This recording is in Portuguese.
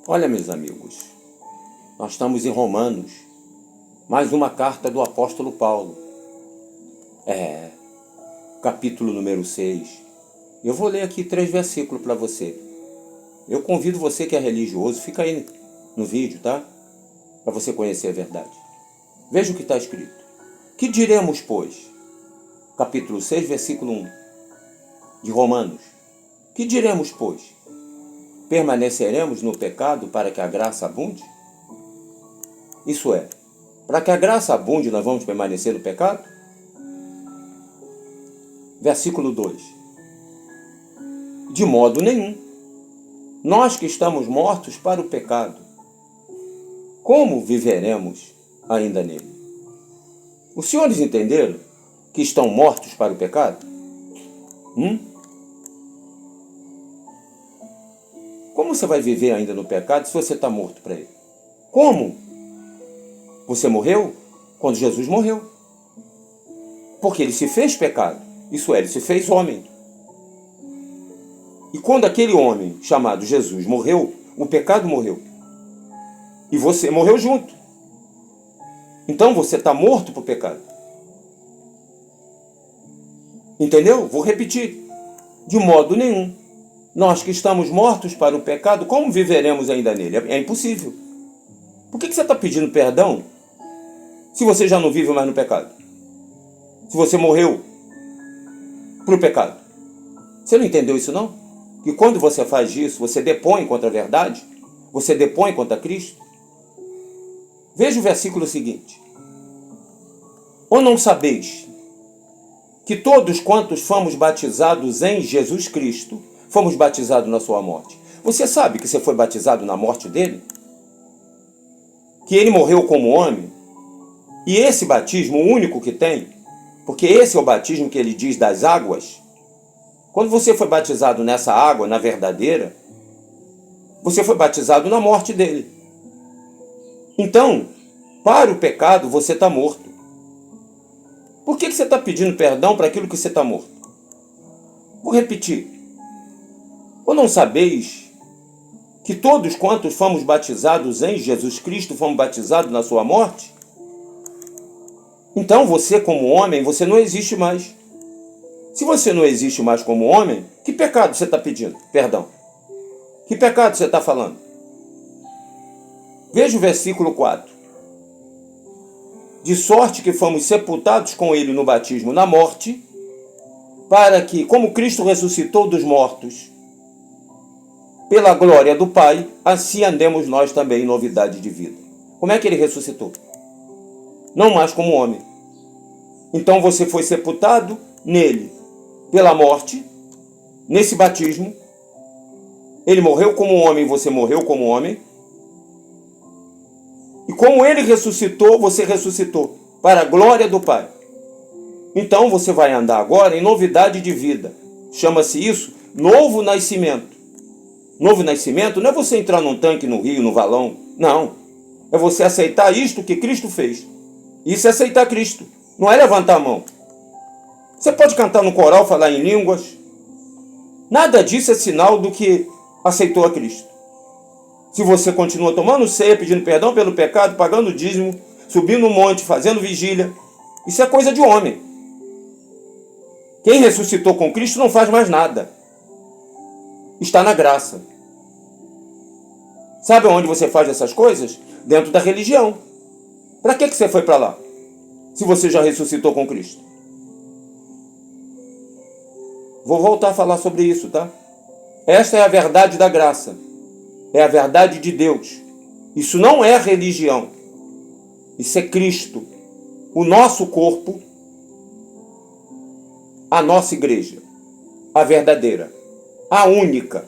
Olha, meus amigos, nós estamos em Romanos, mais uma carta do apóstolo Paulo. Capítulo número 6. Eu vou ler aqui 3 versículos para você. Eu convido você que é religioso, fica aí no vídeo, tá? Para você conhecer a verdade. Veja o que está escrito. Que diremos, pois? Capítulo 6, versículo 1 de Romanos. Que diremos, pois? Permaneceremos no pecado para que a graça abunde? Isso é, para que a graça abunde, nós vamos permanecer no pecado? Versículo 2. De modo nenhum. Nós que estamos mortos para o pecado, como viveremos ainda nele? Os senhores entenderam que estão mortos para o pecado? Como você vai viver ainda no pecado se você está morto para ele? Como? Você morreu quando Jesus morreu. Porque ele se fez pecado. Isso é, ele se fez homem. E quando aquele homem chamado Jesus morreu, o pecado morreu. E você morreu junto. Então você está morto para o pecado. Entendeu? Vou repetir. De modo nenhum. Nós que estamos mortos para o pecado, como viveremos ainda nele? É impossível. Por que você está pedindo perdão se você já não vive mais no pecado? Se você morreu para o pecado. Você não entendeu isso não? Que quando você faz isso, você depõe contra a verdade? Você depõe contra Cristo? Veja o versículo seguinte. Ou não sabeis que todos quantos fomos batizados em Jesus Cristo, fomos batizados na sua morte? Você sabe que você foi batizado na morte dele? Que ele morreu como homem? E esse batismo, o único que tem, porque esse é o batismo que ele diz das águas. Quando você foi batizado nessa água, na verdadeira, você foi batizado na morte dele. Então, para o pecado, você está morto. Por que você está pedindo perdão para aquilo que você está morto? Vou repetir. Ou não sabeis que todos quantos fomos batizados em Jesus Cristo, fomos batizados na sua morte? Então você como homem, você não existe mais. Se você não existe mais como homem, que pecado você está pedindo? Perdão. Que pecado você está falando? Veja o versículo 4. De sorte que fomos sepultados com ele no batismo na morte, para que, como Cristo ressuscitou dos mortos, pela glória do Pai, assim andemos nós também em novidade de vida. Como é que ele ressuscitou? Não mais como homem. Então você foi sepultado nele pela morte, nesse batismo. Ele morreu como homem, você morreu como homem. E como ele ressuscitou, você ressuscitou para a glória do Pai. Então você vai andar agora em novidade de vida. Chama-se isso novo nascimento. Novo nascimento não é você entrar num tanque, no rio, no valão. Não. É você aceitar isto que Cristo fez. Isso é aceitar Cristo. Não é levantar a mão. Você pode cantar no coral, falar em línguas. Nada disso é sinal do que aceitou a Cristo. Se você continua tomando ceia, pedindo perdão pelo pecado, pagando dízimo, subindo no monte, fazendo vigília, isso é coisa de homem. Quem ressuscitou com Cristo não faz mais nada. Está na graça. Sabe onde você faz essas coisas? Dentro da religião. Para que você foi para lá? Se você já ressuscitou com Cristo. Vou voltar a falar sobre isso, tá? Esta é a verdade da graça. É a verdade de Deus. Isso não é religião. Isso é Cristo. O nosso corpo, a nossa igreja. A verdadeira. A única.